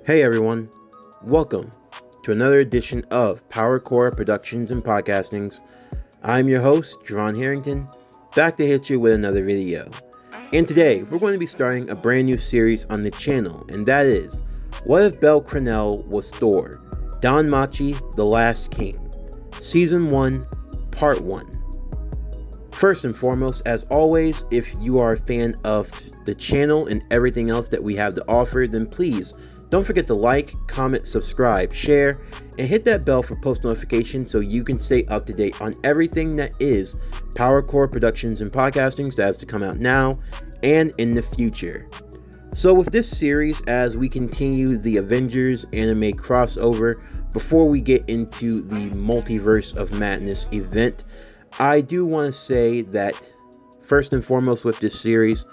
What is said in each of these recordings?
Hey everyone, welcome to another edition of Power Core Productions and Podcastings. I'm your host, Javon Harrington, back to hit you with another video. And today, we're going to be starting a brand new series on the channel, and that is, What If Cranel Was Thor? Danmachi, The Last King, Season 1, Part 1. First and foremost, as always, if you are a fan of the channel and everything else that we have to offer, then please don't forget to like, comment, subscribe, share, and hit that bell for post notifications so you can stay up to date on everything that is Power Core Productions and Podcastings that has to come out now and in the future. So with this series, as we continue the Avengers anime crossover, before we get into the Multiverse of Madness event, I do want to say that first and foremost with this series,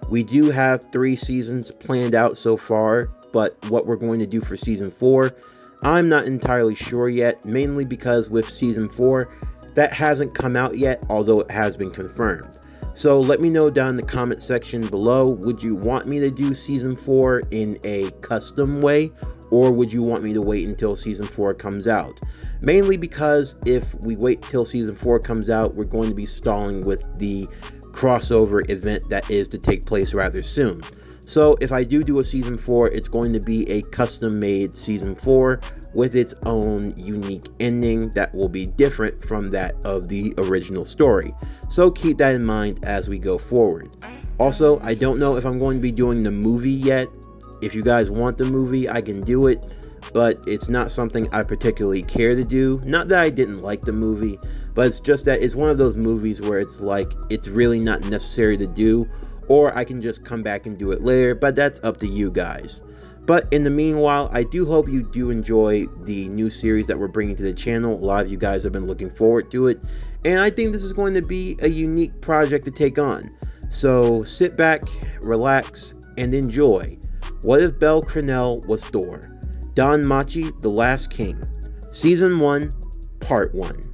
we do have 3 seasons planned out so far, but what we're going to do for Season 4, I'm not entirely sure yet, mainly because with Season 4, that hasn't come out yet, although it has been confirmed. So let me know down in the comment section below, would you want me to do Season 4 in a custom way, or would you want me to wait until Season 4 comes out? Mainly because if we wait till Season 4 comes out, we're going to be stalling with the crossover event that is to take place rather soon. So if I do a Season 4, it's going to be a custom-made Season 4 with its own unique ending that will be different from that of the original story. So keep that in mind as we go forward. Also, I don't know if I'm going to be doing the movie yet. If you guys want the movie, I can do it, but it's not something I particularly care to do. Not that I didn't like the movie, but it's just that it's one of those movies where it's like, it's really not necessary to do, or I can just come back and do it later, but that's up to you guys. But in the meanwhile, I do hope you do enjoy the new series that we're bringing to the channel. A lot of you guys have been looking forward to it, and I think this is going to be a unique project to take on. So sit back, relax, and enjoy. What If Cranel Was Thor? Danmachi, The Last King, Season 1, Part 1.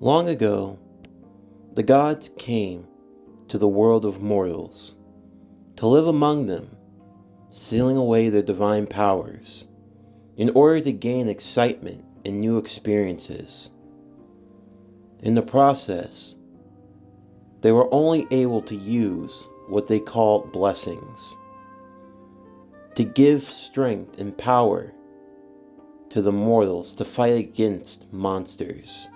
Long ago, the gods came to the world of mortals to live among them, sealing away their divine powers in order to gain excitement and new experiences. In the process, they were only able to use what they called blessings to give strength and power to the mortals to fight against monsters.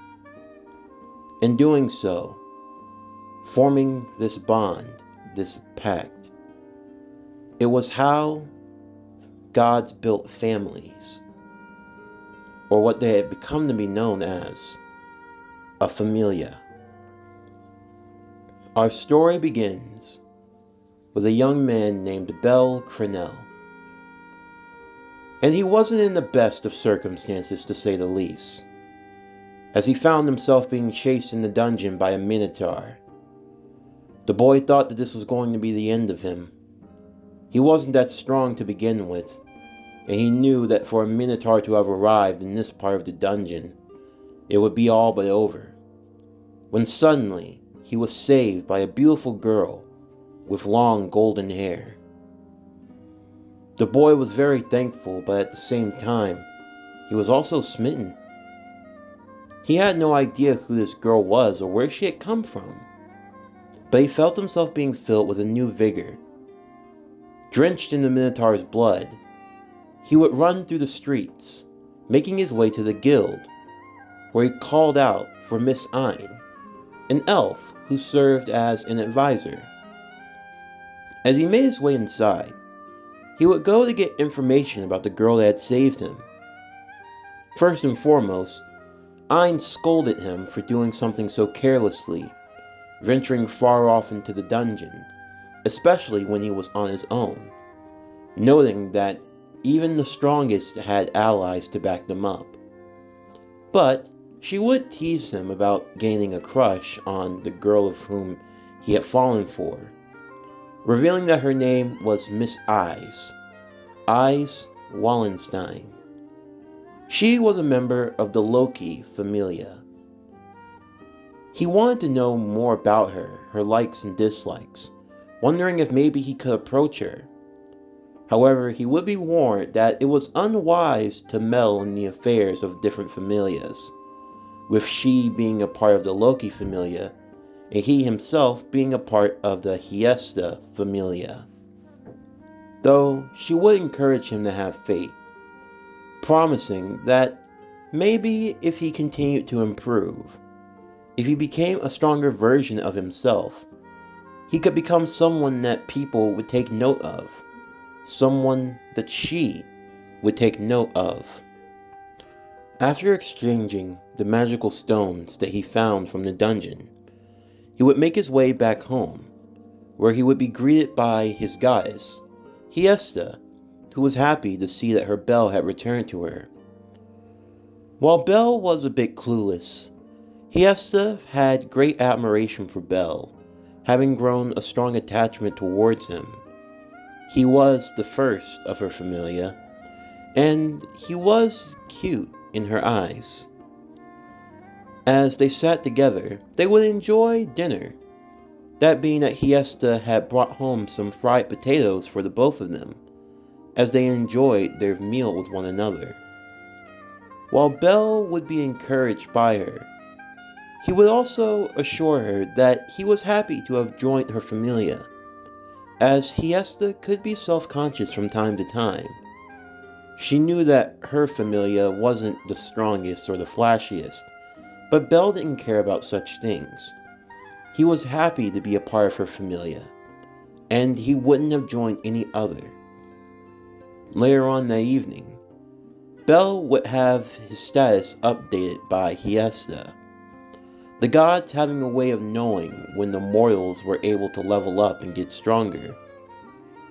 In doing so, forming this bond, this pact, it was how gods built families, or what they had become to be known as a familia. Our story begins with a young man named Cranel, and he wasn't in the best of circumstances, to say the least, as he found himself being chased in the dungeon by a minotaur. The boy thought that this was going to be the end of him. He wasn't that strong to begin with, and he knew that for a minotaur to have arrived in this part of the dungeon, it would be all but over. When suddenly, he was saved by a beautiful girl with long golden hair. The boy was very thankful, but at the same time, he was also smitten. He had no idea who this girl was or where she had come from, but he felt himself being filled with a new vigor. Drenched in the Minotaur's blood, he would run through the streets, making his way to the guild, where he called out for Miss Ein, an elf who served as an advisor. As he made his way inside, he would go to get information about the girl that had saved him. First and foremost, Ein scolded him for doing something so carelessly venturing far off into the dungeon, especially when he was on his own, noting that even the strongest had allies to back them up. But she would tease him about gaining a crush on the girl of whom he had fallen for, revealing that her name was Miss Eyes Wallenstein. She was a member of the Loki familia. He wanted to know more about her likes and dislikes, wondering if maybe he could approach her. However, he would be warned that it was unwise to meddle in the affairs of different familias, with she being a part of the Loki familia, and he himself being a part of the Hiesta familia. Though she would encourage him to have faith, promising that maybe if he continued to improve, if he became a stronger version of himself, he could become someone that people would take note of, someone that she would take note of. After exchanging the magical stones that he found from the dungeon, he would make his way back home, where he would be greeted by his goddess, Hiesta, who was happy to see that her Belle had returned to her. While Belle was a bit clueless, Hiesta had great admiration for Belle, having grown a strong attachment towards him. He was the first of her familia, and he was cute in her eyes. As they sat together, they would enjoy dinner, that being that Hiesta had brought home some fried potatoes for the both of them, as they enjoyed their meal with one another. While Belle would be encouraged by her, he would also assure her that he was happy to have joined her familia, as Hiesta could be self-conscious from time to time. She knew that her familia wasn't the strongest or the flashiest, but Belle didn't care about such things. He was happy to be a part of her familia, and he wouldn't have joined any other. Later on that evening, Belle would have his status updated by Hiesta, the gods having a way of knowing when the mortals were able to level up and get stronger,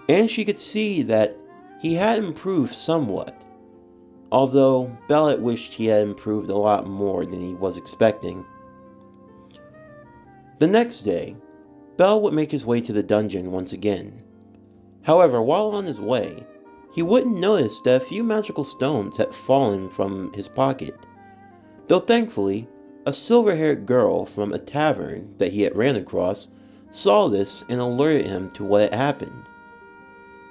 and she could see that he had improved somewhat, although Belle had wished he had improved a lot more than he was expecting. The next day, Belle would make his way to the dungeon once again. However, while on his way, he wouldn't notice that a few magical stones had fallen from his pocket, though thankfully, a silver-haired girl from a tavern that he had ran across saw this and alerted him to what had happened.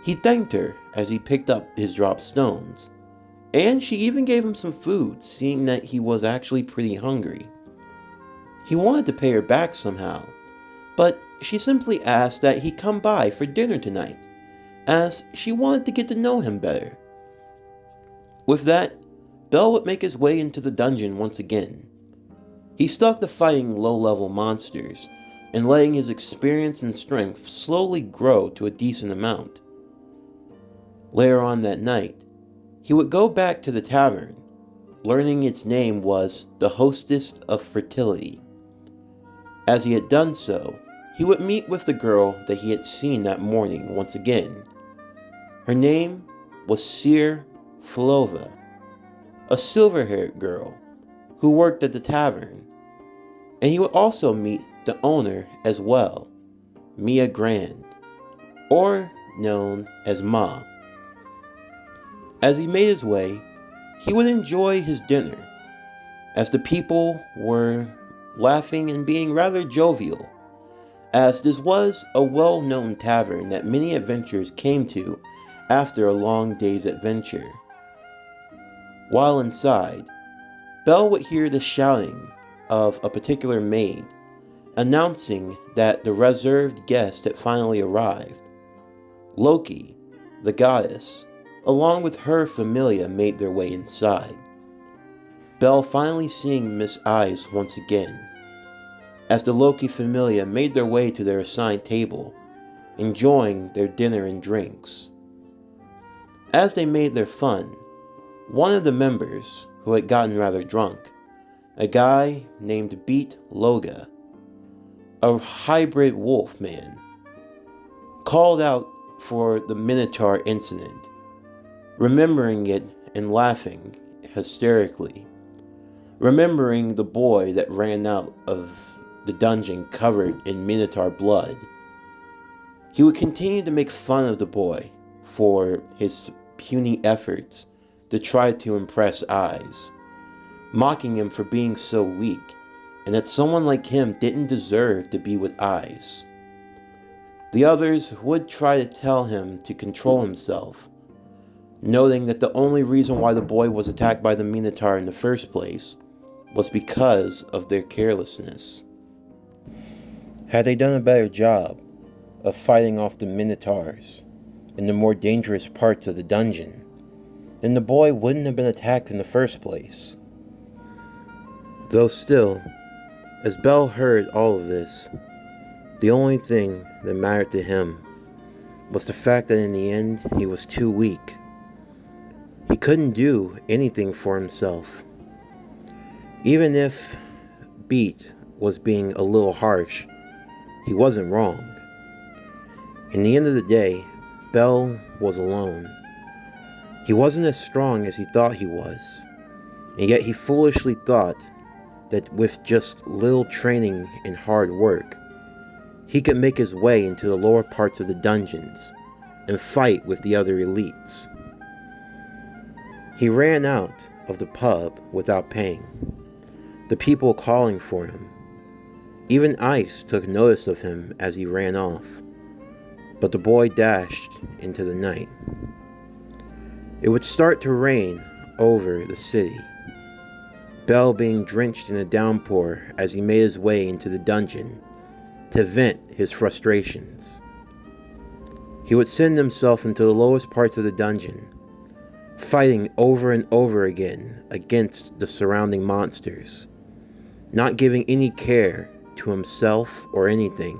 He thanked her as he picked up his dropped stones, and she even gave him some food, seeing that he was actually pretty hungry. He wanted to pay her back somehow, but she simply asked that he come by for dinner tonight, as she wanted to get to know him better. With that, Belle would make his way into the dungeon once again. He stuck to fighting low-level monsters, and letting his experience and strength slowly grow to a decent amount. Later on that night, he would go back to the tavern, learning its name was the Hostess of Fertility. As he had done so, he would meet with the girl that he had seen that morning once again. Her name was Seer Flova, a silver-haired girl who worked at the tavern, and he would also meet the owner as well, Mia Grand, or known as Ma. As he made his way, he would enjoy his dinner, as the people were laughing and being rather jovial, as this was a well-known tavern that many adventurers came to after a long day's adventure. While inside, Belle would hear the shouting of a particular maid, announcing that the reserved guest had finally arrived. Loki, the goddess, along with her familia made their way inside. Belle finally seeing Miss Eyes once again, as the Loki familia made their way to their assigned table, enjoying their dinner and drinks. As they made their fun, one of the members, who had gotten rather drunk, a guy named Beat Loga, a hybrid wolf man, called out for the Minotaur incident, remembering it and laughing hysterically, remembering the boy that ran out of the dungeon covered in Minotaur blood. He would continue to make fun of the boy for his puny efforts to try to impress eyes, mocking him for being so weak and that someone like him didn't deserve to be with eyes. The others would try to tell him to control himself, noting that the only reason why the boy was attacked by the Minotaur in the first place was because of their carelessness. Had they done a better job of fighting off the Minotaurs in the more dangerous parts of the dungeon, then the boy wouldn't have been attacked in the first place. Though still, as Bell heard all of this, the only thing that mattered to him was the fact that in the end he was too weak. He couldn't do anything for himself. Even if Beat was being a little harsh, he wasn't wrong. In the end of the day, Bell was alone. He wasn't as strong as he thought he was, and yet he foolishly thought that with just little training and hard work, he could make his way into the lower parts of the dungeons and fight with the other elites. He ran out of the pub without paying, the people calling for him. Even Ice took notice of him as he ran off, but the boy dashed into the night. It would start to rain over the city, Bell being drenched in a downpour as he made his way into the dungeon to vent his frustrations. He would send himself into the lowest parts of the dungeon, fighting over and over again against the surrounding monsters, not giving any care to himself or anything.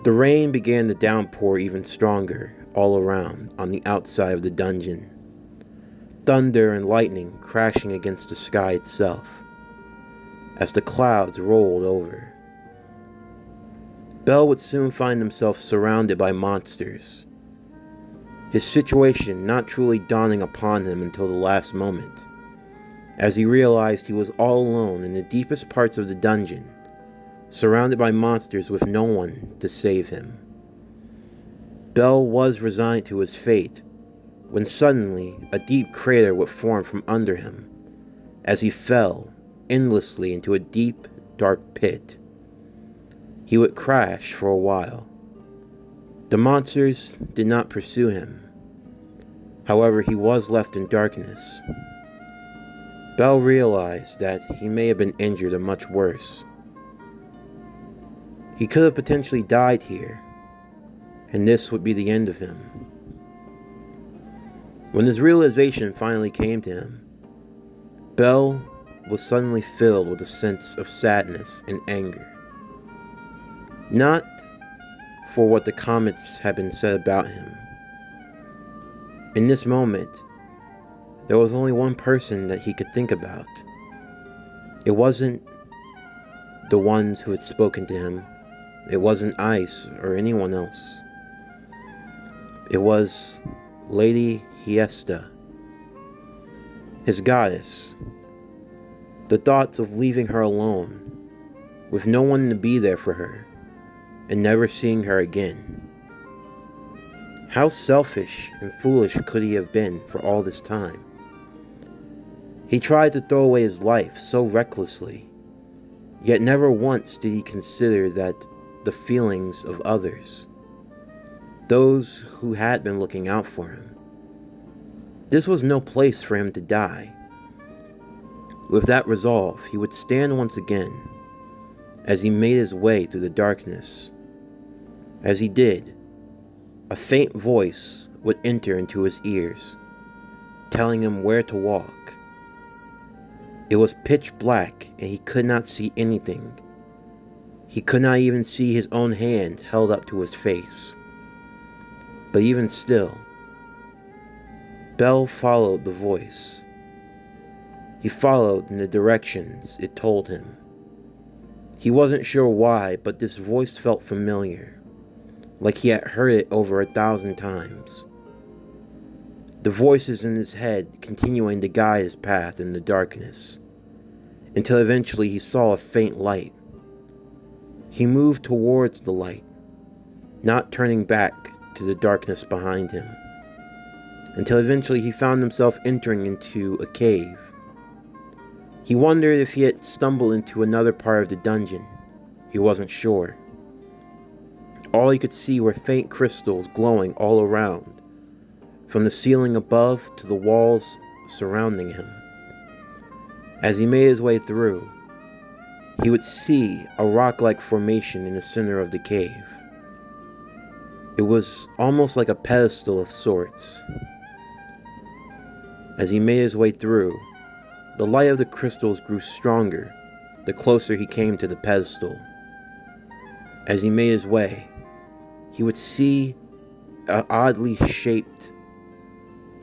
The rain began to downpour even stronger all around on the outside of the dungeon, thunder and lightning crashing against the sky itself as the clouds rolled over. Bell would soon find himself surrounded by monsters, his situation not truly dawning upon him until the last moment, as he realized he was all alone in the deepest parts of the dungeon, surrounded by monsters with no one to save him. Bell was resigned to his fate when suddenly a deep crater would form from under him as he fell endlessly into a deep, dark pit. He would crash for a while. The monsters did not pursue him. However, he was left in darkness. Bell realized that he may have been injured or much worse. He could have potentially died here, and this would be the end of him. When his realization finally came to him, Bell was suddenly filled with a sense of sadness and anger. Not for what the comments had been said about him. In this moment, there was only one person that he could think about. It wasn't the ones who had spoken to him. It wasn't Ice or anyone else. It was Lady Hiesta, his goddess. The thoughts of leaving her alone, with no one to be there for her, and never seeing her again. How selfish and foolish could he have been for all this time? He tried to throw away his life so recklessly, yet never once did he consider that the feelings of others, those who had been looking out for him. This was no place for him to die. With that resolve, he would stand once again as he made his way through the darkness. As he did, a faint voice would enter into his ears, telling him where to walk. It was pitch black and he could not see anything. He could not even see his own hand held up to his face. But even still, Bell followed the voice. He followed in the directions it told him. He wasn't sure why, but this voice felt familiar, like he had heard it over 1,000 times. The voices in his head continuing to guide his path in the darkness, until eventually he saw a faint light. He moved towards the light, not turning back to the darkness behind him, until eventually he found himself entering into a cave. He wondered if he had stumbled into another part of the dungeon. He wasn't sure. All he could see were faint crystals glowing all around, from the ceiling above to the walls surrounding him. As he made his way through, he would see a rock-like formation in the center of the cave. It was almost like a pedestal of sorts. As he made his way through, the light of the crystals grew stronger the closer he came to the pedestal. As he made his way, he would see an oddly shaped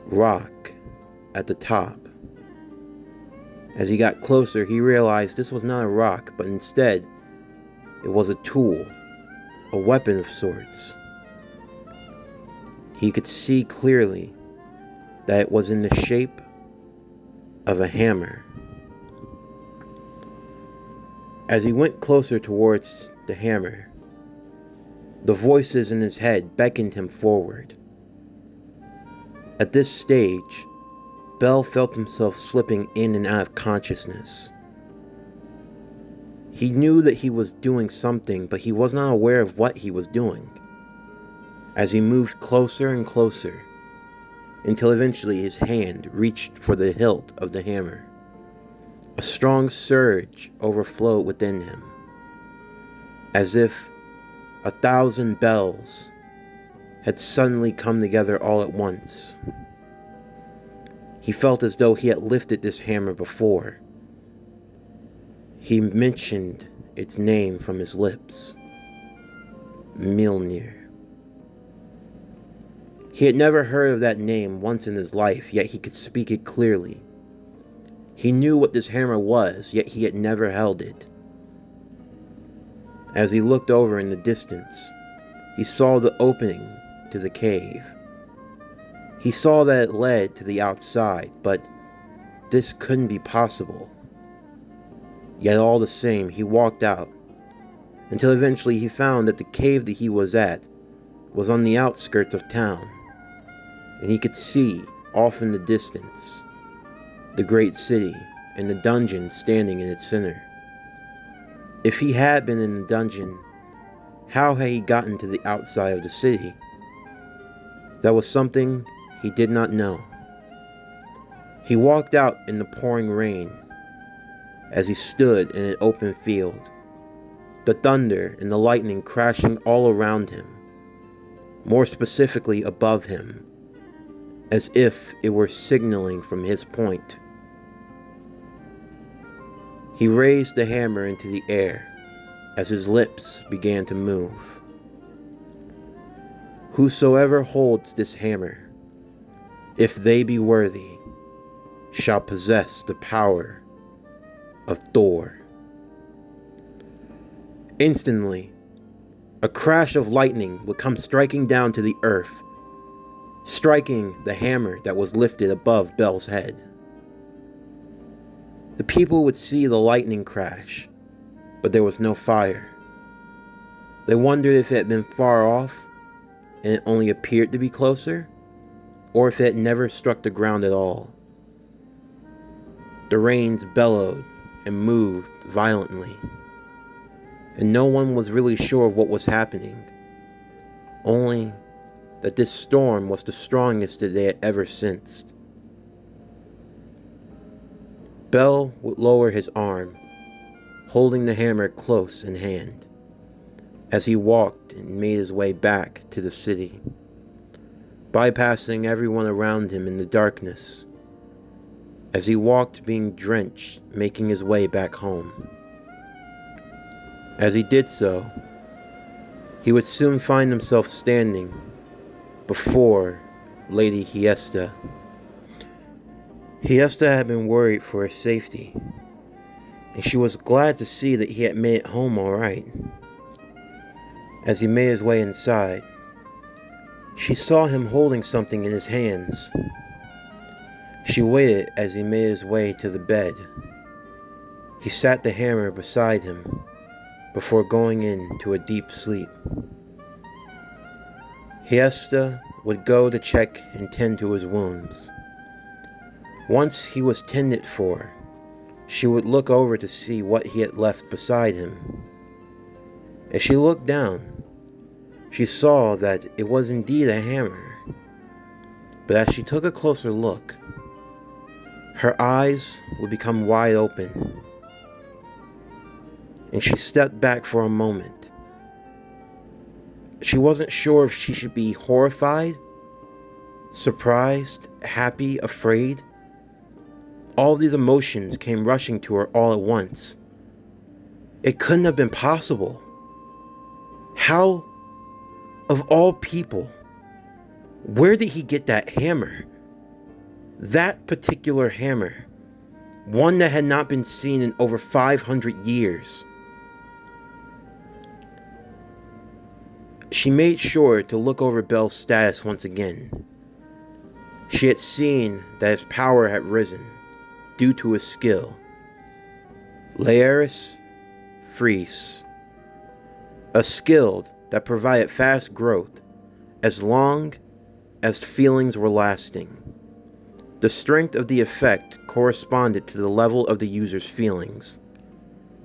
rock at the top. As he got closer, he realized this was not a rock, but instead, it was a tool, a weapon of sorts. He could see clearly that it was in the shape of a hammer. As he went closer towards the hammer, the voices in his head beckoned him forward. At this stage, Bell felt himself slipping in and out of consciousness. He knew that he was doing something, but he was not aware of what he was doing. As he moved closer and closer, until eventually his hand reached for the hilt of the hammer. A strong surge overflowed within him, as if 1,000 bells had suddenly come together all at once. He felt as though he had lifted this hammer before. He mentioned its name from his lips. Mjolnir. He had never heard of that name once in his life, yet he could speak it clearly. He knew what this hammer was, yet he had never held it. As he looked over in the distance, he saw the opening to the cave. He saw that it led to the outside, but this couldn't be possible. Yet all the same, he walked out, until eventually he found that the cave that he was at was on the outskirts of town, and he could see, off in the distance, the great city and the dungeon standing in its center. If he had been in the dungeon, how had he gotten to the outside of the city? That was something he did not know. He walked out in the pouring rain as he stood in an open field, the thunder and the lightning crashing all around him, more specifically above him, as if it were signaling from his point. He raised the hammer into the air as his lips began to move. Whosoever holds this hammer, if they be worthy, shall possess the power of Thor. Instantly, a crash of lightning would come striking down to the earth, striking the hammer that was lifted above Bell's head. The people would see the lightning crash, but there was no fire. They wondered if it had been far off and it only appeared to be closer, or if it had never struck the ground at all. The rains bellowed and moved violently, and no one was really sure of what was happening, only that this storm was the strongest that they had ever sensed. Bell would lower his arm, holding the hammer close in hand, as he walked and made his way back to the city, bypassing everyone around him in the darkness, as he walked being drenched, making his way back home. As he did so, he would soon find himself standing before Lady Hiesta. Hiesta had been worried for his safety. and she was glad to see that he had made it home all right. As he made his way inside, she saw him holding something in his hands. She waited as he made his way to the bed. He sat the hammer beside him before going into a deep sleep. Hiesta would go to check and tend to his wounds. Once he was tended for, she would look over to see what he had left beside him. As she looked down, she saw that it was indeed a hammer. But as she took a closer look, her eyes would become wide open, and she stepped back for a moment. She wasn't sure if she should be horrified, surprised, happy, afraid. All these emotions came rushing to her all at once. It couldn't have been possible. How, of all people, where did he get that hammer? That particular hammer, one that had not been seen in over 500 years. She made sure to look over Bel's status once again. She had seen that his power had risen due to his skill. Laeris Freeze. A skill that provided fast growth as long as feelings were lasting. The strength of the effect corresponded to the level of the user's feelings.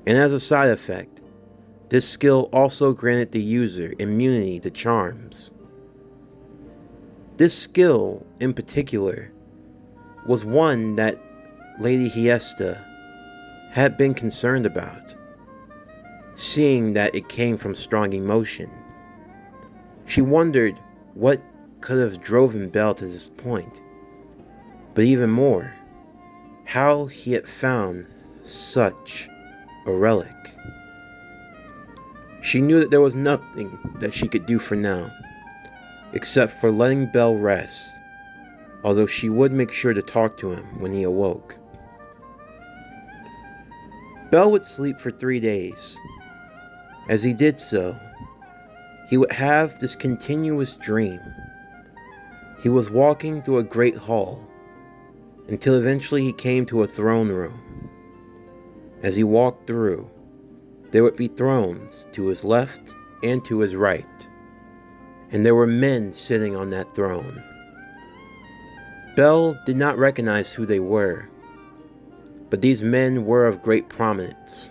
And as a side effect, this skill also granted the user immunity to charms. This skill, in particular, was one that Lady Hiesta had been concerned about, seeing that it came from strong emotion. She wondered what could have driven Bel to this point, but even more, how he had found such a relic. She knew that there was nothing that she could do for now, except for letting Bel rest, although she would make sure to talk to him when he awoke. Bel would sleep for 3 days. As he did so, he would have this continuous dream. He was walking through a great hall, until eventually he came to a throne room. As he walked through, there would be thrones to his left and to his right, and there were men sitting on that throne. Bel did not recognize who they were, but these men were of great prominence.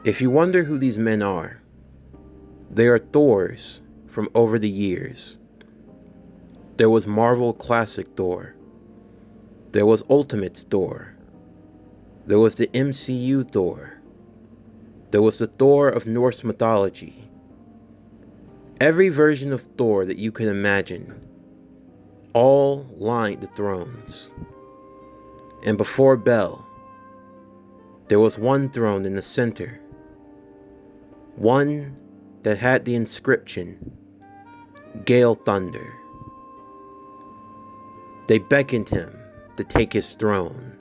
If you wonder who these men are, they are Thors from over the years. There was Marvel Classic Thor. There was Ultimates Thor. There was the MCU Thor. There was the Thor of Norse mythology. Every version of Thor that you could imagine, all lined the thrones. And before Bel, there was one throne in the center, one that had the inscription, Gale Thunder. They beckoned him to take his throne,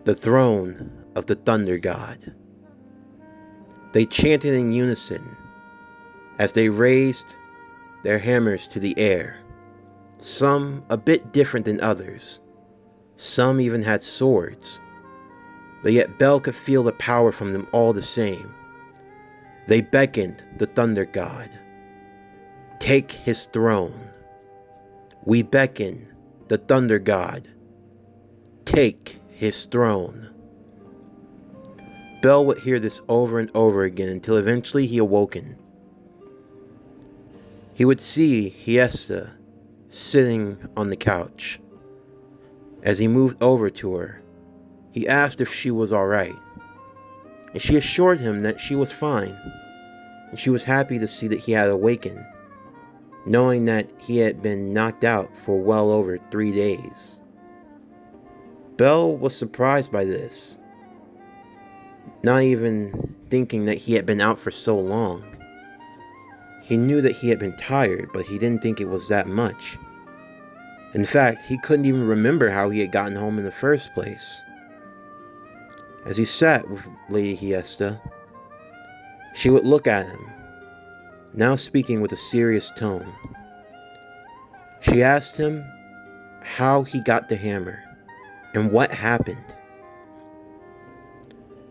the throne of the Thunder God. They chanted in unison as they raised their hammers to the air, some a bit different than others. Some even had swords, but yet Bel could feel the power from them all the same. They beckoned the Thunder God. Take his throne. We beckon the Thunder God. Take his throne. Bel would hear this over and over again until eventually he awoken. He would see Hiesta sitting on the couch. As he moved over to her, he asked if she was alright, and she assured him that she was fine, and she was happy to see that he had awakened, knowing that he had been knocked out for well over 3 days. Bel was surprised by this, not even thinking that he had been out for so long. He knew that he had been tired, but he didn't think it was that much. In fact, he couldn't even remember how he had gotten home in the first place. As he sat with Lady Hiesta, she would look at him, now speaking with a serious tone. She asked him how he got the hammer and what happened.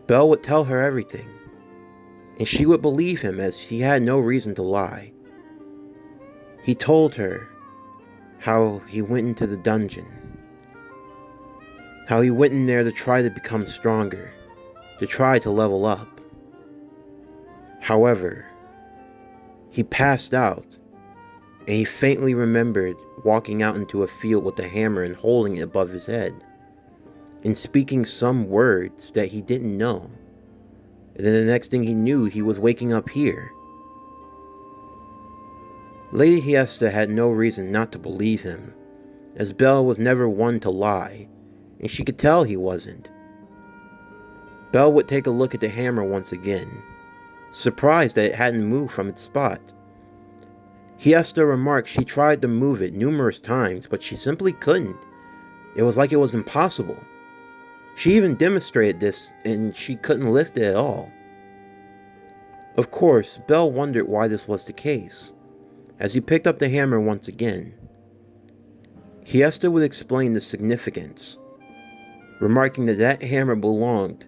Bell would tell her everything, and she would believe him as he had no reason to lie. He told her how he went into the dungeon, how he went in there to try to become stronger, to try to level up. However, he passed out, and he faintly remembered walking out into a field with the hammer and holding it above his head, and speaking some words that he didn't know. And then the next thing he knew, he was waking up here. Lady Hiesta had no reason not to believe him, as Bell was never one to lie, and she could tell he wasn't. Bell would take a look at the hammer once again, surprised that it hadn't moved from its spot. Hiesta remarked she tried to move it numerous times, but she simply couldn't. It was like it was impossible. She even demonstrated this, and she couldn't lift it at all. Of course, Bell wondered why this was the case, as he picked up the hammer once again. Hiesta would explain the significance, remarking that that hammer belonged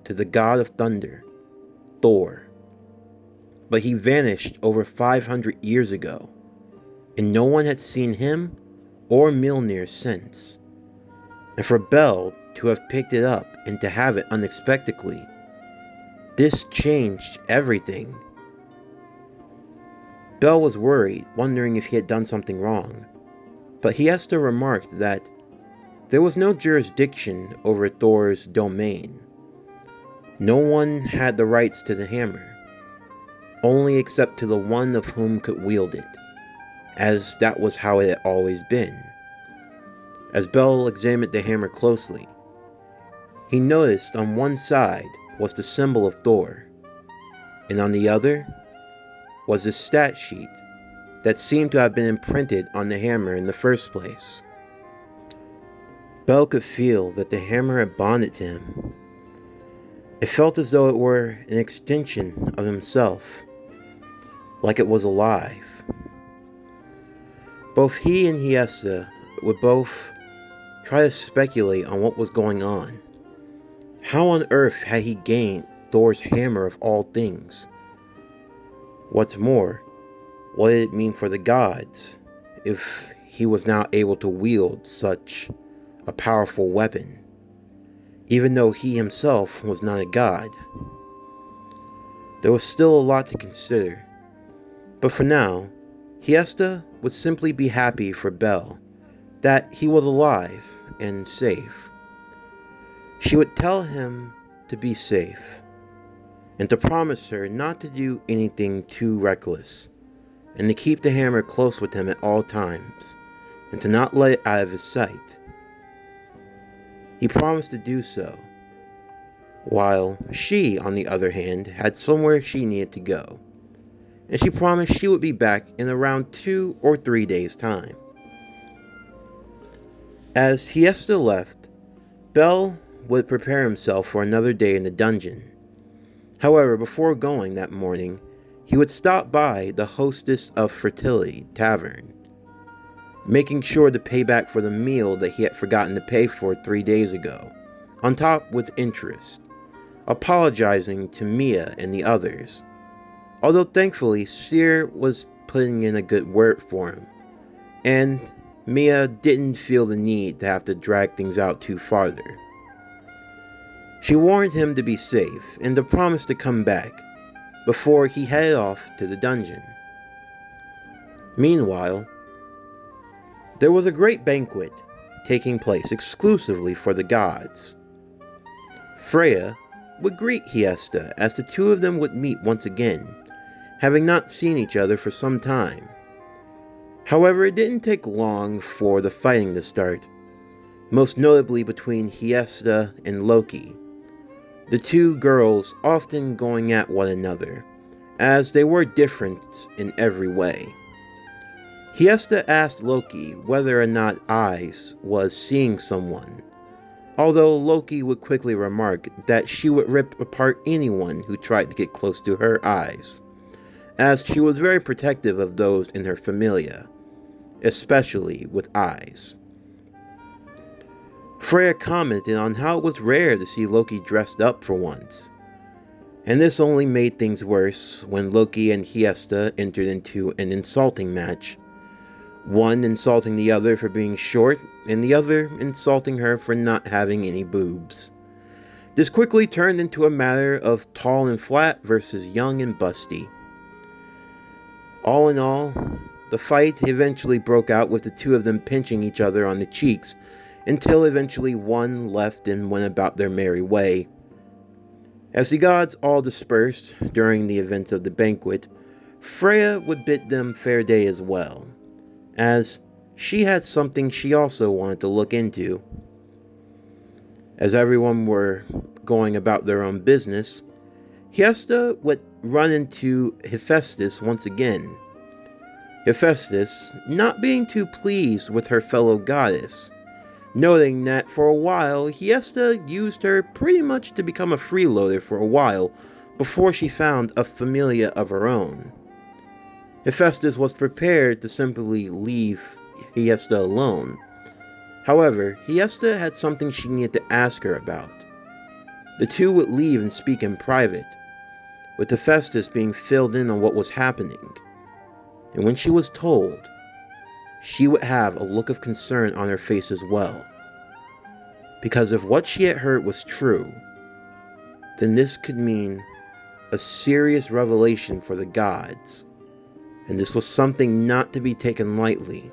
to the god of thunder, Thor. But he vanished over 500 years ago, and no one had seen him or Mjolnir since. And for Bell to have picked it up and to have it unexpectedly, this changed everything. Bell was worried, wondering if he had done something wrong, but Hiesta remarked that there was no jurisdiction over Thor's domain. No one had the rights to the hammer, only except to the one of whom could wield it, as that was how it had always been. As Bell examined the hammer closely, he noticed on one side was the symbol of Thor, and on the other was a stat sheet that seemed to have been imprinted on the hammer in the first place. Bell could feel that the hammer had bonded to him. It felt as though it were an extension of himself, like it was alive. Both he and Hiesta would both try to speculate on what was going on. How on earth had he gained Thor's hammer of all things? What's more, what did it mean for the gods if he was now able to wield such a powerful weapon, even though he himself was not a god? There was still a lot to consider, but for now, Hiesta would simply be happy for Bell that he was alive and safe. She would tell him to be safe, and to promise her not to do anything too reckless, and to keep the hammer close with him at all times, and to not let it out of his sight. He promised to do so, while she, on the other hand, had somewhere she needed to go, and she promised she would be back in around 2 or 3 days' time. As Hiesta left, Bell would prepare himself for another day in the dungeon. However, before going that morning, he would stop by the Hostess of Fertility Tavern, making sure to pay back for the meal that he had forgotten to pay for 3 days ago, on top with interest, apologizing to Mia and the others. Although thankfully, Seer was putting in a good word for him, and Mia didn't feel the need to have to drag things out too farther. She warned him to be safe and to promise to come back before he headed off to the dungeon. Meanwhile, there was a great banquet taking place exclusively for the gods. Freya would greet Hiesta as the two of them would meet once again, having not seen each other for some time. However, it didn't take long for the fighting to start, most notably between Hiesta and Loki, the two girls often going at one another, as they were different in every way. Hiesta asked Loki whether or not Ice was seeing someone, although Loki would quickly remark that she would rip apart anyone who tried to get close to her eyes, as she was very protective of those in her familia, especially with eyes. Freya commented on how it was rare to see Loki dressed up for once, and this only made things worse when Loki and Hiesta entered into an insulting match, one insulting the other for being short, and the other insulting her for not having any boobs. This quickly turned into a matter of tall and flat versus young and busty. All in all, the fight eventually broke out with the two of them pinching each other on the cheeks, until eventually one left and went about their merry way. As the gods all dispersed during the events of the banquet, Freya would bid them fair day as well, as she had something she also wanted to look into. As everyone were going about their own business, Hiesta would run into Hephaestus once again. Hephaestus not being too pleased with her fellow goddess, noting that for a while Hiesta used her pretty much to become a freeloader for a while before she found a familia of her own. Hephaestus was prepared to simply leave Hiesta alone. However, Hiesta had something she needed to ask her about. The two would leave and speak in private, with Hephaestus being filled in on what was happening. And when she was told, she would have a look of concern on her face as well. Because if what she had heard was true, then this could mean a serious revelation for the gods, and this was something not to be taken lightly.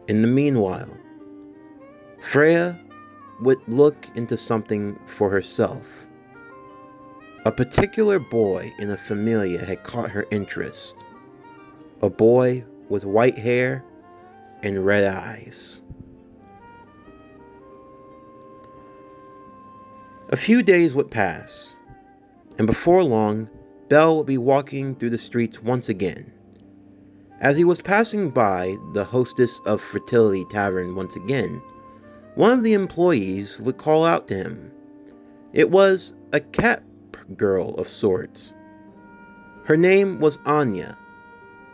In the meanwhile, Freya would look into something for herself. A particular boy in a familia had caught her interest. A boy with white hair and red eyes. A few days would pass, and before long, Bel would be walking through the streets once again. As he was passing by the hostess of Fertility Tavern once again, one of the employees would call out to him. It was a cat girl of sorts. Her name was Anya.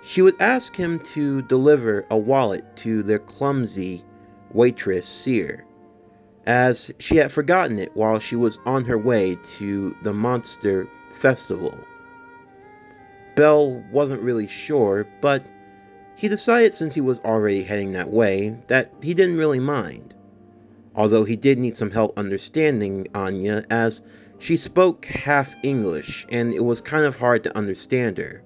She would ask him to deliver a wallet to their clumsy waitress, Seer, as she had forgotten it while she was on her way to the monster festival. Bel wasn't really sure, but he decided since he was already heading that way that he didn't really mind. Although he did need some help understanding Anya, as she spoke half English and it was kind of hard to understand her.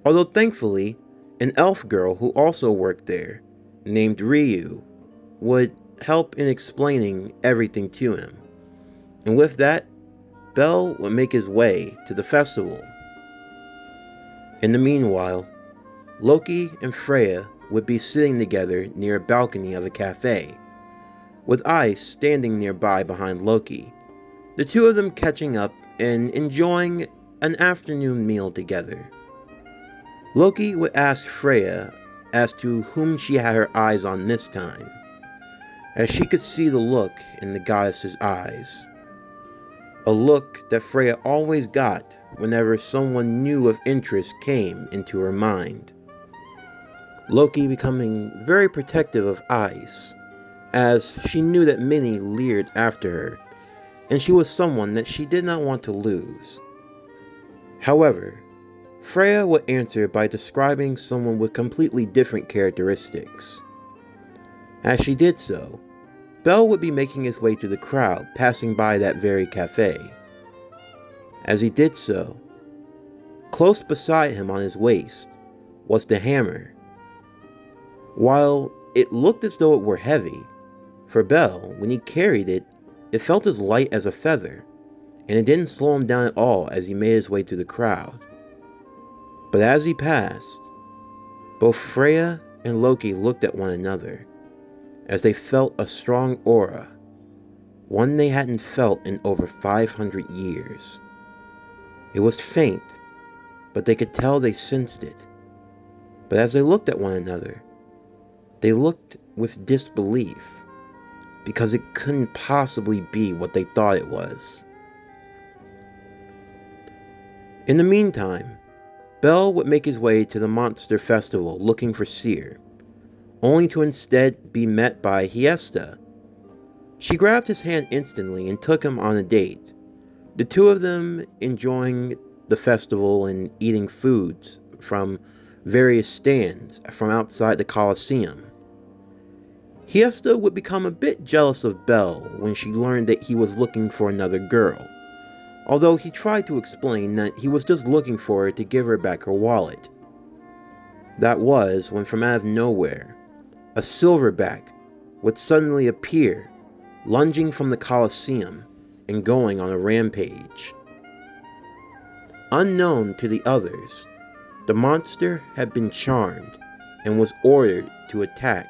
Although thankfully, an elf girl who also worked there, named Ryu, would help in explaining everything to him. And with that, Bel would make his way to the festival. In the meanwhile, Loki and Freya would be sitting together near a balcony of a cafe, with Ice standing nearby behind Loki, the two of them catching up and enjoying an afternoon meal together. Loki would ask Freya as to whom she had her eyes on this time, as she could see the look in the goddess's eyes. A look that Freya always got whenever someone new of interest came into her mind. Loki becoming very protective of Ice, as she knew that many leered after her, and she was someone that she did not want to lose. However, Freya would answer by describing someone with completely different characteristics. As she did so, Bel would be making his way through the crowd passing by that very cafe. As he did so, close beside him on his waist was the hammer. While it looked as though it were heavy, for Bel, when he carried it, it felt as light as a feather, and it didn't slow him down at all as he made his way through the crowd. But as he passed, both Freya and Loki looked at one another, as they felt a strong aura, one they hadn't felt in over 500 years. It was faint, but they could tell they sensed it. But as they looked at one another, they looked with disbelief. because it couldn't possibly be what they thought it was. In the meantime, Bell would make his way to the monster festival looking for Seer, only to instead be met by Hiesta. She grabbed his hand instantly and took him on a date, the two of them enjoying the festival and eating foods from various stands from outside the Colosseum. Hiesta would become a bit jealous of Belle when she learned that he was looking for another girl, although he tried to explain that he was just looking for her to give her back her wallet. That was when from out of nowhere, a silverback would suddenly appear, lunging from the Colosseum and going on a rampage. Unknown to the others, the monster had been charmed and was ordered to attack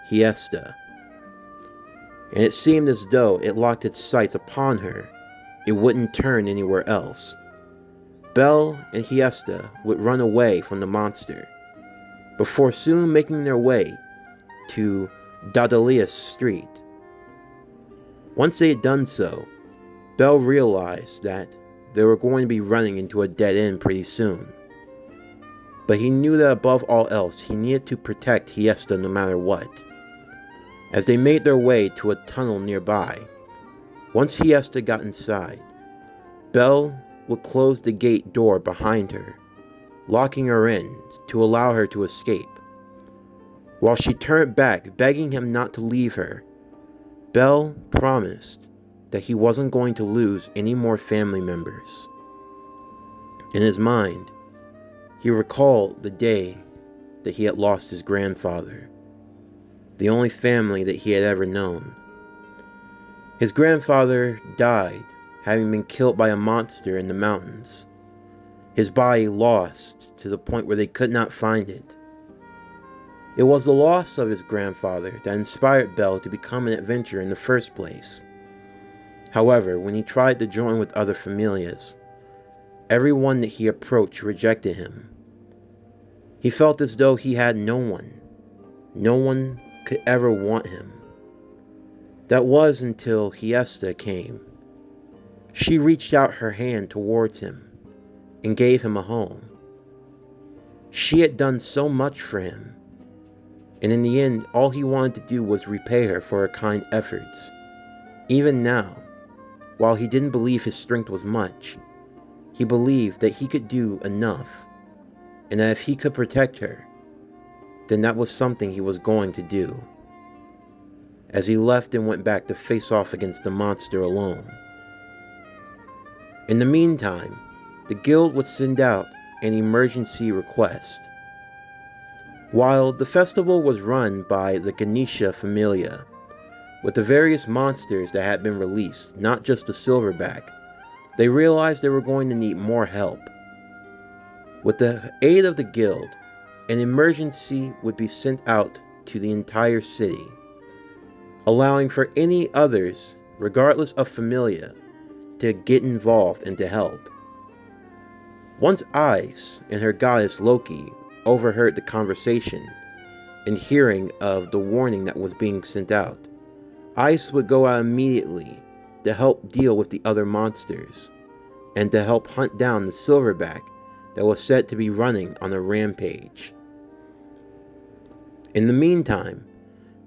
Hiesta. And it seemed as though it locked its sights upon her, it wouldn't turn anywhere else. Belle and Hiesta would run away from the monster, before soon making their way to Daedalus Street. Once they had done so, Belle realized that they were going to be running into a dead end pretty soon. But he knew that above all else, he needed to protect Hiesta no matter what. As they made their way to a tunnel nearby, once Hiesta got inside, Belle would close the gate door behind her, locking her in to allow her to escape. While she turned back, begging him not to leave her, Belle promised that he wasn't going to lose any more family members. In his mind, he recalled the day that he had lost his grandfather, the only family that he had ever known. His grandfather died, having been killed by a monster in the mountains, his body lost to the point where they could not find it. It was the loss of his grandfather that inspired Belle to become an adventurer in the first place. However, when he tried to join with other familias, everyone that he approached rejected him. He felt as though he had no one could ever want him. That was until Hiesta came. She reached out her hand towards him and gave him a home. She had done so much for him, and in the end, all he wanted to do was repay her for her kind efforts. Even now, while he didn't believe his strength was much, he believed that he could do enough, and that if he could protect her, then that was something he was going to do. As he left and went back to face off against the monster alone. In the meantime, the guild would send out an emergency request. While the festival was run by the Ganesha Familia, with the various monsters that had been released, not just the silverback, they realized they were going to need more help. With the aid of the guild, an emergency would be sent out to the entire city, allowing for any others, regardless of familia, to get involved and to help. Once Ice and her goddess Loki overheard the conversation and hearing of the warning that was being sent out, Ice would go out immediately to help deal with the other monsters and to help hunt down the silverback that was said to be running on a rampage. In the meantime,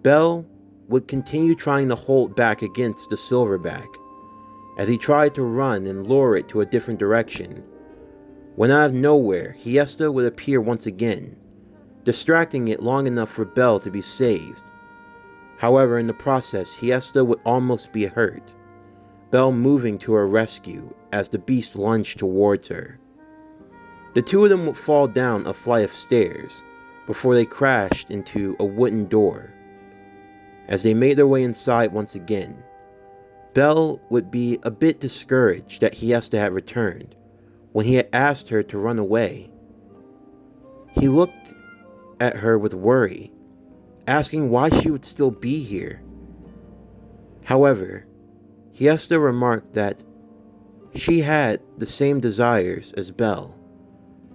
Belle would continue trying to hold back against the silverback as he tried to run and lure it to a different direction. When out of nowhere, Hiesta would appear once again, distracting it long enough for Belle to be saved. However, in the process, Hiesta would almost be hurt, Belle moving to her rescue as the beast lunged towards her. The two of them would fall down a flight of stairs before they crashed into a wooden door. As they made their way inside once again, Belle would be a bit discouraged that Hiesta had returned when he had asked her to run away. He looked at her with worry, asking why she would still be here. However, Hiesta remarked that she had the same desires as Belle,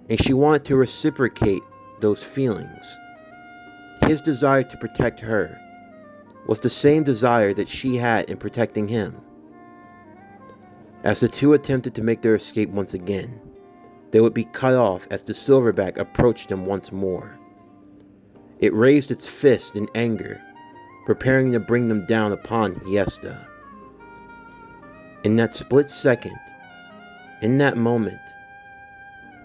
and she wanted to reciprocate those feelings. His desire to protect her was the same desire that she had in protecting him. As the two attempted to make their escape once again, they would be cut off as the silverback approached them once more. It raised its fist in anger, preparing to bring them down upon Hiesta. In that split second, in that moment,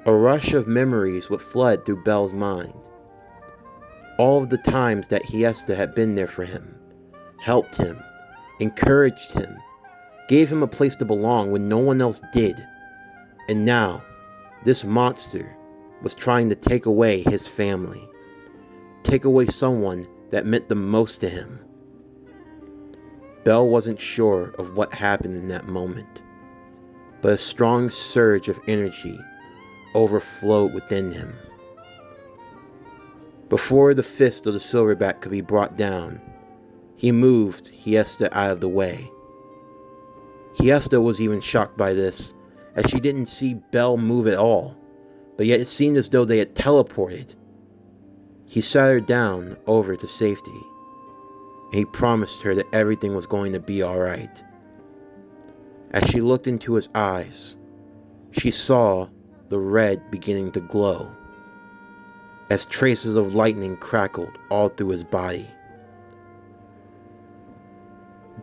a rush of memories would flood through Bel's mind. All of the times that Hiesta had been there for him, helped him, encouraged him, gave him a place to belong when no one else did. And now, this monster was trying to take away his family. Take away someone that meant the most to him. Bel wasn't sure of what happened in that moment, but a strong surge of energy overflowed within him. Before the fist of the silverback could be brought down, he moved Hiesta out of the way. Hiesta was even shocked by this, as she didn't see Bel move at all, but yet it seemed as though they had teleported. He sat her down over to safety, and he promised her that everything was going to be alright. As she looked into his eyes, she saw the red beginning to glow, as traces of lightning crackled all through his body.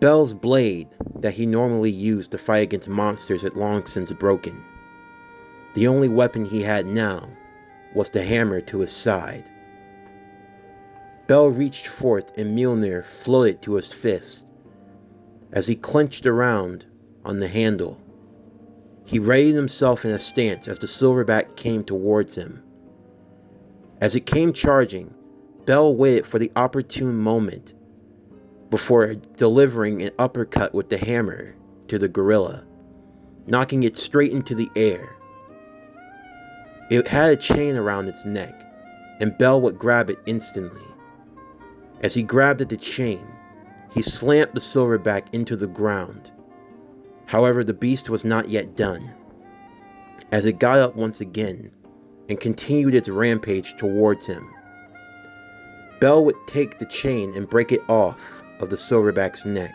Bel's blade that he normally used to fight against monsters had long since broken. The only weapon he had now was the hammer to his side. Bel reached forth and Mjolnir floated to his fist. As he clenched around on the handle, he readied himself in a stance as the silverback came towards him. As it came charging, Bel waited for the opportune moment before delivering an uppercut with the hammer to the gorilla, knocking it straight into the air. It had a chain around its neck, and Bel would grab it instantly. As he grabbed at the chain, he slammed the silverback into the ground. However, the beast was not yet done, as it got up once again and continued its rampage towards him. Bel would take the chain and break it off of the silverback's neck,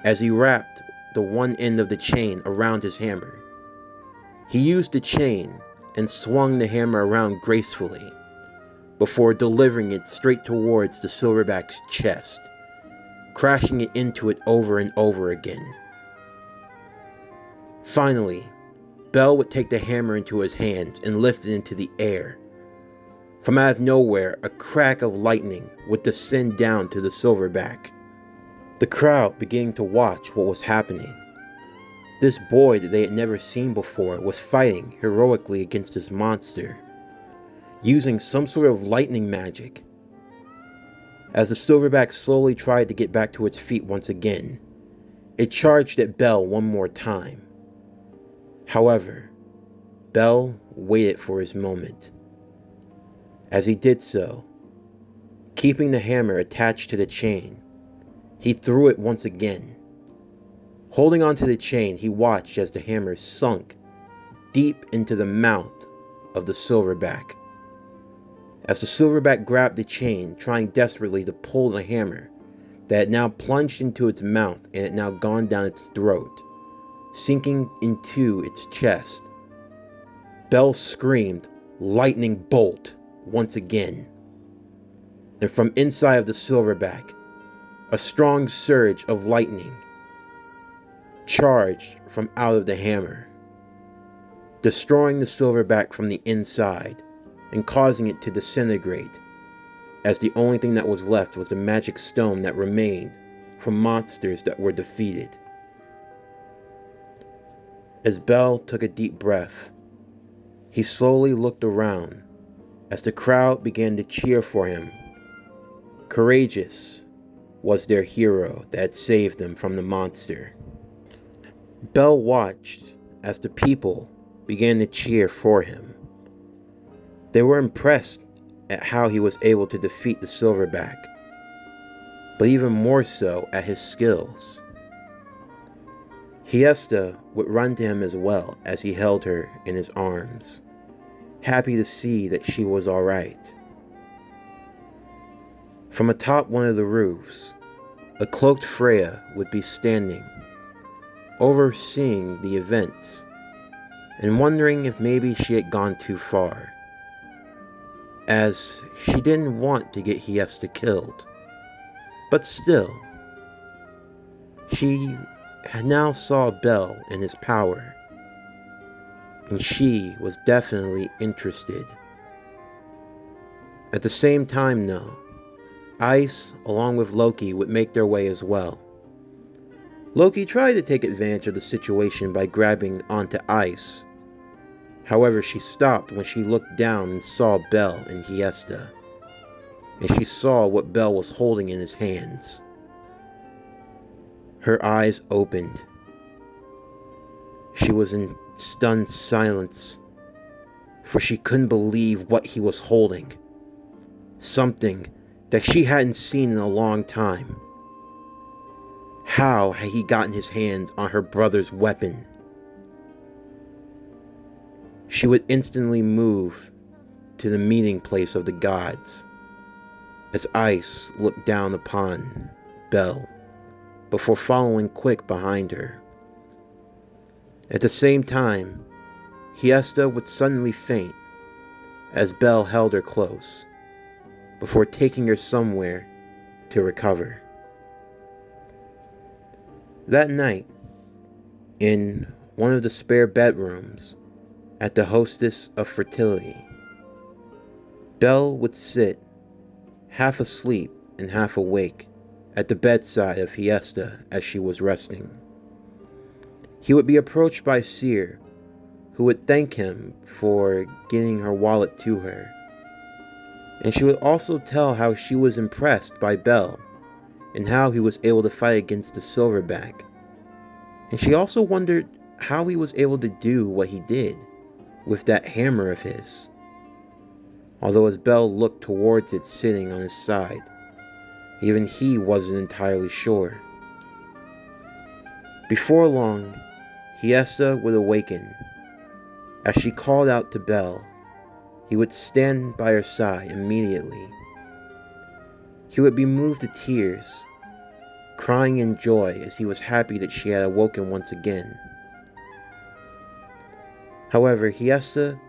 as he wrapped the one end of the chain around his hammer. He used the chain and swung the hammer around gracefully, before delivering it straight towards the silverback's chest, crashing it into it over and over again. Finally, Bel would take the hammer into his hands and lift it into the air. From out of nowhere, a crack of lightning would descend down to the silverback. The crowd began to watch what was happening. This boy that they had never seen before was fighting heroically against this monster, using some sort of lightning magic. As the silverback slowly tried to get back to its feet once again, it charged at Bel one more time. However, Bel waited for his moment. As he did so, keeping the hammer attached to the chain, he threw it once again. Holding onto the chain, he watched as the hammer sunk deep into the mouth of the silverback. As the silverback grabbed the chain, trying desperately to pull the hammer that had now plunged into its mouth and had now gone down its throat, sinking into its chest, Bel screamed, "Lightning bolt!" once again. And from inside of the silverback, a strong surge of lightning charged from out of the hammer, destroying the silverback from the inside and causing it to disintegrate, as the only thing that was left was the magic stone that remained from monsters that were defeated. As Bel took a deep breath, he slowly looked around as the crowd began to cheer for him. Courageous was their hero that had saved them from the monster. Bel watched as the people began to cheer for him. They were impressed at how he was able to defeat the silverback, but even more so at his skills. Hiesta would run to him as well as he held her in his arms, happy to see that she was alright. From atop one of the roofs, a cloaked Freya would be standing, overseeing the events, and wondering if maybe she had gone too far, as she didn't want to get Hiesta killed. But still, she had now saw Bel and his power, and she was definitely interested. At the same time though, Ice, along with Loki, would make their way as well. Loki tried to take advantage of the situation by grabbing onto Ice. However, she stopped when she looked down and saw Bel and Hiesta, and she saw what Bel was holding in his hands. Her eyes opened. She was in stunned silence, for she couldn't believe what he was holding. Something that she hadn't seen in a long time. How had he gotten his hands on her brother's weapon? She would instantly move to the meeting place of the gods, as Ice looked down upon Bel, before following quick behind her. At the same time, Hiesta would suddenly faint, as Bel held her close, before taking her somewhere to recover. That night, in one of the spare bedrooms at the Hostess of Fertility, Bel would sit, half asleep and half awake, at the bedside of Hiesta as she was resting. He would be approached by Seer, who would thank him for getting her wallet to her. And she would also tell how she was impressed by Bel and how he was able to fight against the Silverback. And she also wondered how he was able to do what he did with that hammer of his. Although as Bel looked towards it sitting on his side, even he wasn't entirely sure. Before long, Hiesta would awaken. As she called out to Bel, he would stand by her side immediately. He would be moved to tears, crying in joy as he was happy that she had awoken once again. However, Hiesta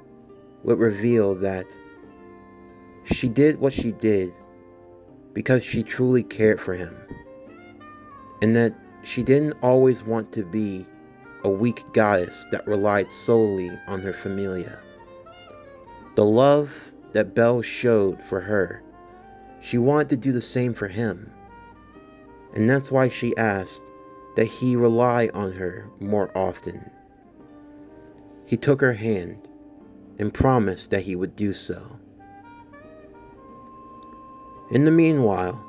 would reveal that she did what she did because she truly cared for him, and that she didn't always want to be a weak goddess that relied solely on her familia. The love that Bel showed for her, she wanted to do the same for him, and that's why she asked that he rely on her more often. He took her hand and promised that he would do so. In the meanwhile,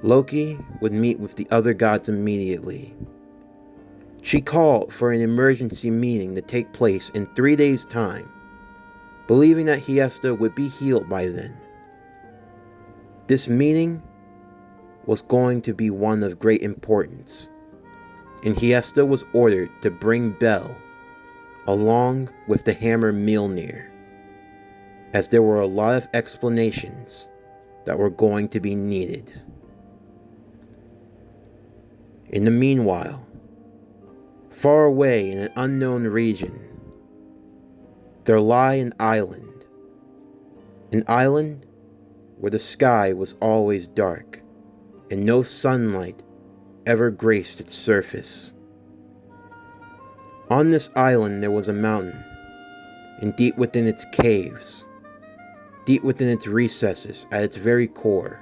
Loki would meet with the other gods immediately. She called for an emergency meeting to take place in 3 days' time, believing that Hiesta would be healed by then. This meeting was going to be one of great importance, and Hiesta was ordered to bring Bel along with the hammer Mjolnir, as there were a lot of explanations that were going to be needed. In the meanwhile, far away in an unknown region, there lay an island where the sky was always dark and no sunlight ever graced its surface. On this island there was a mountain, and deep within its caves, deep within its recesses, at its very core,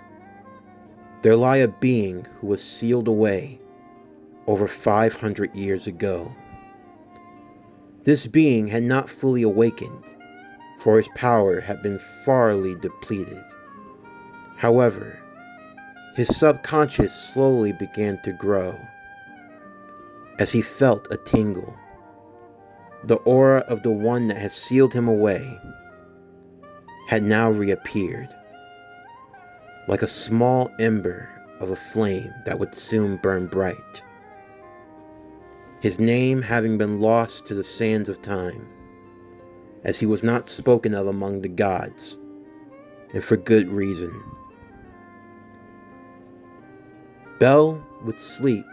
there lay a being who was sealed away over 500 years ago. This being had not fully awakened, for his power had been farly depleted. However, his subconscious slowly began to grow, as he felt a tingle. The aura of the one that had sealed him away had now reappeared, like a small ember of a flame that would soon burn bright. His name having been lost to the sands of time, as he was not spoken of among the gods, and for good reason. Bell would sleep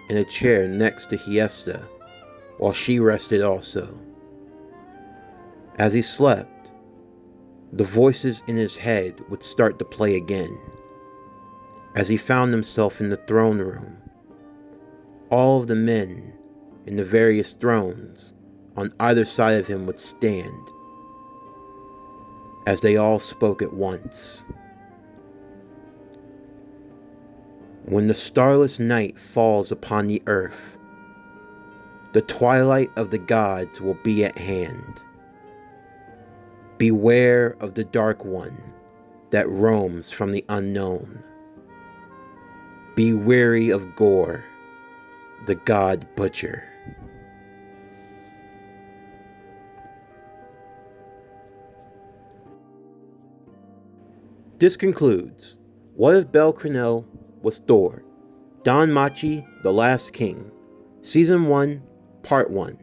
in a chair next to Hiesta while she rested also. As he slept, the voices in his head would start to play again. As he found himself in the throne room, all of the men in the various thrones on either side of him would stand as they all spoke at once. When the starless night falls upon the earth, the twilight of the gods will be at hand. Beware of the dark one that roams from the unknown. Be wary of Gore, the god butcher. This concludes What If Bel Cranel Was Thor? Danmachi, The Last King, Season 1, Part 1.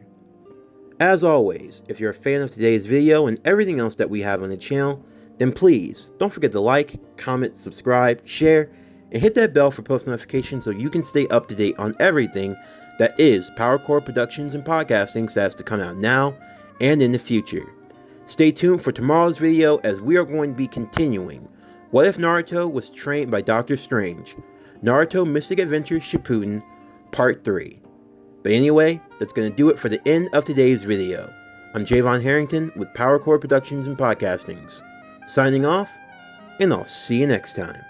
As always, if you're a fan of today's video and everything else that we have on the channel, then please don't forget to like, comment, subscribe, share, and hit that bell for post notifications so you can stay up to date on everything that is PowerCore Productions and Podcasting that's to come out now and in the future. Stay tuned for tomorrow's video as we are going to be continuing What If Naruto Was Trained by Dr. Strange? Naruto Mystic Adventures Shippuden Part 3. But anyway, that's going to do it for the end of today's video. I'm Javon Harrington with PowerCore Productions and Podcastings, signing off, and I'll see you next time.